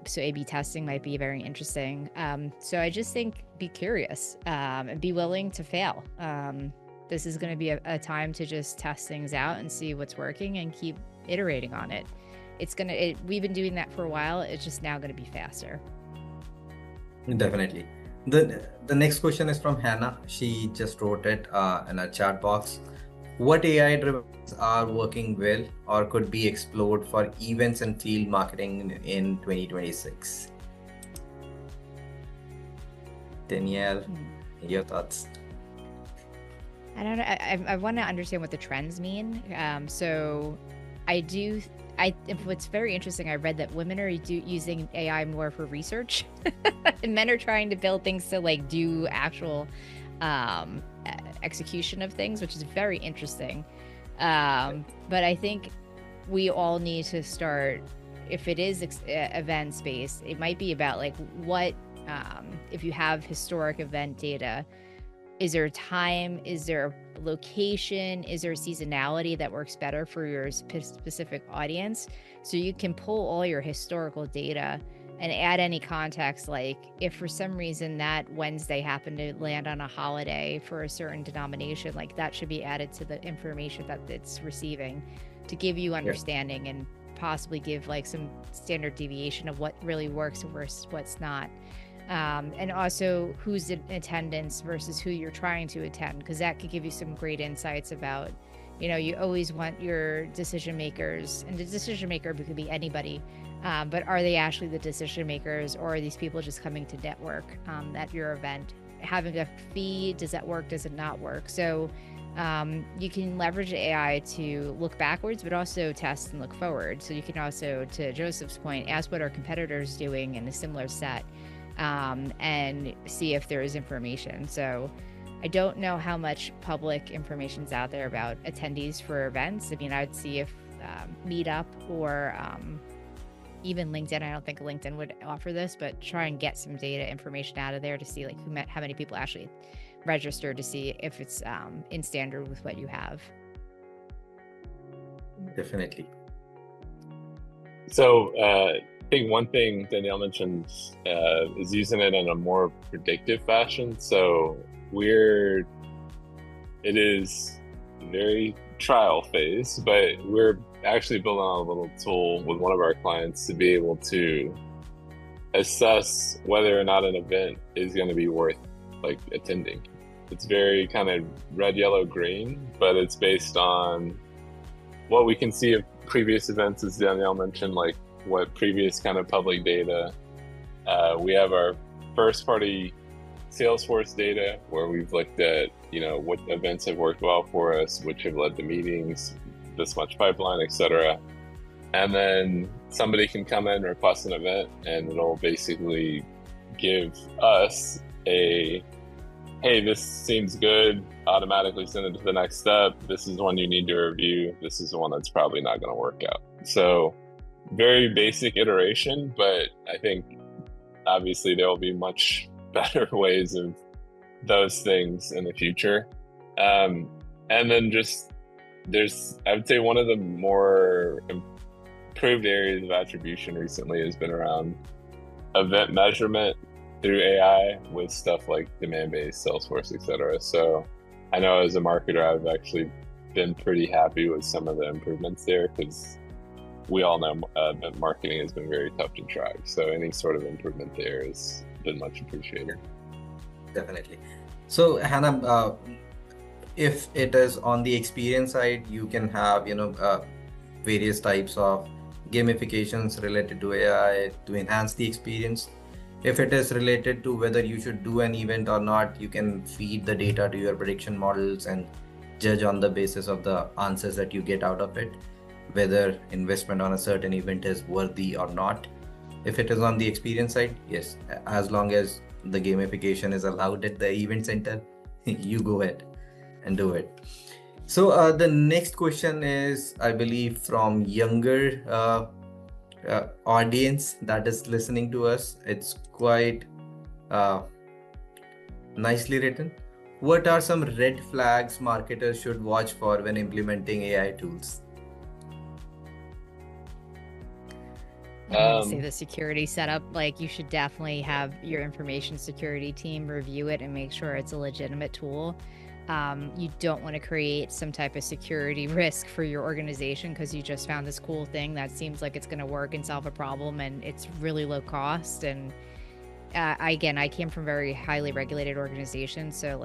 So A/B testing might be very interesting. So I just think be curious and be willing to fail. This is going to be a time to just test things out and see what's working and keep iterating on it. We've been doing that for a while. It's just now going to be faster. Definitely. The next question is from Hannah. She just wrote it in a chat box. What AI drivers are working well or could be explored for events and field marketing in 2026? Danielle, your thoughts? I don't know. I want to understand what the trends mean. So what's very interesting, I read that women are using AI more for research and men are trying to build things to like do actual execution of things, which is very interesting. But I think we all need to start, if it is events based, it might be about like what, if you have historic event data, is there time, is there a location, is there a seasonality that works better for your specific audience? So you can pull all your historical data and add any context, like if for some reason that Wednesday happened to land on a holiday for a certain denomination, like that should be added to the information that it's receiving to give you understanding and possibly give like some standard deviation of what really works versus what's not. And also who's in attendance versus who you're trying to attend, because that could give you some great insights about, you always want your decision makers, and the decision maker could be anybody, but are they actually the decision makers, or are these people just coming to network at your event? Having a fee, does that work? Does it not work? So you can leverage AI to look backwards, but also test and look forward. So you can also, to Joseph's point, ask what our competitors doing in a similar set and see if there is information. So I don't know how much public information is out there about attendees for events. I mean, I'd see if Meetup or even LinkedIn, I don't think LinkedIn would offer this, but try and get some data information out of there to see like how many people actually registered, to see if it's in standard with what you have. Definitely. So I think one thing Danielle mentioned is using it in a more predictive fashion. So it is very trial phase, but we're actually building on a little tool with one of our clients to be able to assess whether or not an event is going to be worth like attending. It's very kind of red, yellow, green, but it's based on what we can see of previous events, as Danielle mentioned, like what previous kind of public data. We have our first party Salesforce data where we've looked at, what events have worked well for us, which have led to meetings, this much pipeline, etc. And then somebody can come in, request an event, and it'll basically give us a, hey, this seems good, automatically send it to the next step. This is one you need to review. This is the one that's probably not going to work out. So very basic iteration, but I think obviously there will be much better ways of those things in the future. And then just I would say one of the more improved areas of attribution recently has been around event measurement through AI with stuff like demand-based, Salesforce, etc. So I know as a marketer, I've actually been pretty happy with some of the improvements there, because we all know that marketing has been very tough to track. So any sort of improvement there has been much appreciated. Definitely. So Hannah, if it is on the experience side, you can have, various types of gamifications related to AI to enhance the experience. If it is related to whether you should do an event or not, you can feed the data to your prediction models and judge on the basis of the answers that you get out of it, whether investment on a certain event is worthy or not. If it is on the experience side, yes, as long as the gamification is allowed at the event center, you go ahead and do it. So the next question is, I believe, from younger audience that is listening to us. It's quite nicely written. What are some red flags marketers should watch for when implementing AI tools? I'm going to say the security setup. Like, you should definitely have your information security team review it and make sure it's a legitimate tool. You don't want to create some type of security risk for your organization because you just found this cool thing that seems like it's going to work and solve a problem, and it's really low cost. And I came from very highly regulated organizations, so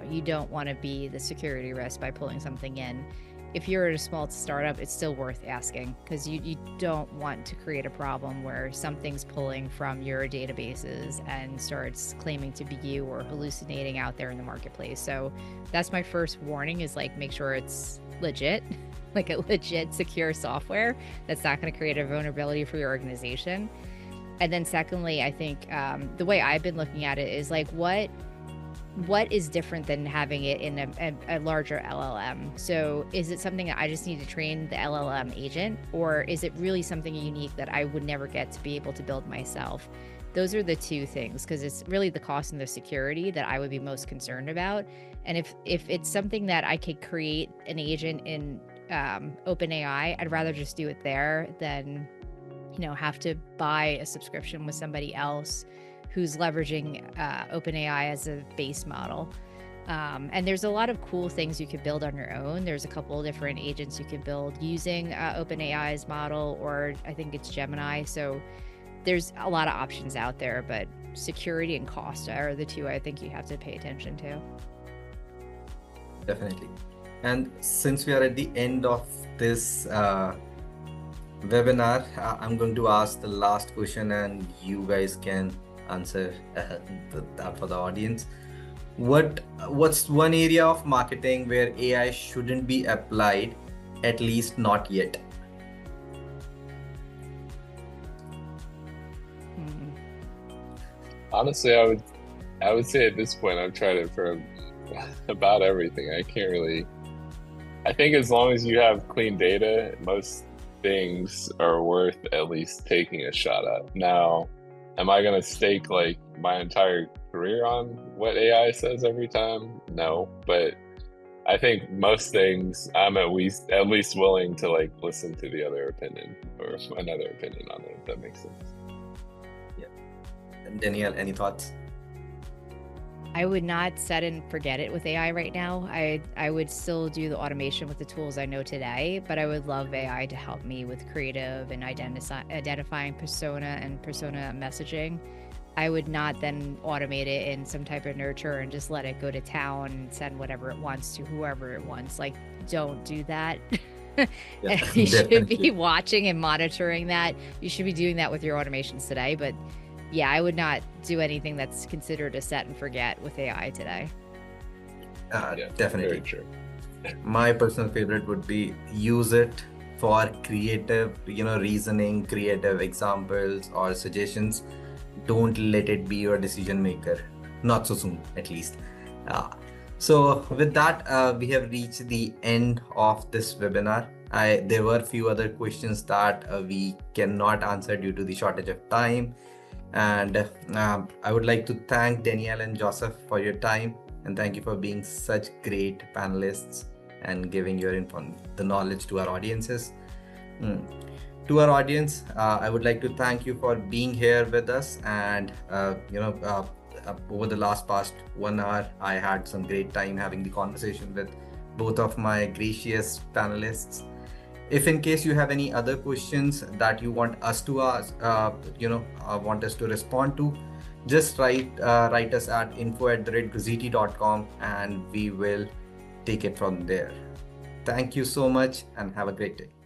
you don't want to be the security risk by pulling something in. If you're at a small startup, it's still worth asking, because you don't want to create a problem where something's pulling from your databases and starts claiming to be you or hallucinating out there in the marketplace. So that's my first warning, is make sure it's legit, like a legit secure software that's not going to create a vulnerability for your organization. And then secondly, I think the way I've been looking at it is what is different than having it in a larger LLM? So is it something that I just need to train the LLM agent, or is it really something unique that I would never get to be able to build myself? Those are the two things, because it's really the cost and the security that I would be most concerned about. And if it's something that I could create an agent in OpenAI, I'd rather just do it there than have to buy a subscription with somebody else who's leveraging OpenAI as a base model. And there's a lot of cool things you could build on your own. There's a couple of different agents you can build using OpenAI's model, or I think it's Gemini. So there's a lot of options out there, but security and cost are the two I think you have to pay attention to. Definitely. And since we are at the end of this webinar, I'm going to ask the last question, and you guys can answer that for the audience. What's one area of marketing where AI shouldn't be applied, at least not yet? Honestly, I would say at this point I've tried it for about everything. I think as long as you have clean data, most things are worth at least taking a shot at. Now, am I going to stake my entire career on what AI says every time? No, but I think most things I'm at least willing to listen to the other opinion or another opinion on it, if that makes sense. Yeah. And Danielle, any thoughts? I would not set and forget it with AI right now. I would still do the automation with the tools I know today, but I would love AI to help me with creative and identifying persona and persona messaging. I would not then automate it in some type of nurture and just let it go to town and send whatever it wants to whoever it wants. Don't do that. Yeah, you should be watching and monitoring that. You should be doing that with your automations today, but yeah, I would not do anything that's considered a set and forget with AI today. Definitely. Very true. My personal favorite would be use it for creative, reasoning, creative examples or suggestions. Don't let it be your decision maker. not so soon, at least. So with that, we have reached the end of this webinar. There were a few other questions that we cannot answer due to the shortage of time. And I would like to thank Danielle and Joseph for your time. And thank you for being such great panelists and giving the knowledge to our audiences. To our audience, I would like to thank you for being here with us. And, over the past 1 hour, I had some great time having the conversation with both of my gracious panelists. If in case you have any other questions that you want us to ask, want us to respond to, just write us at info@grazitti.com and we will take it from there. Thank you so much and have a great day.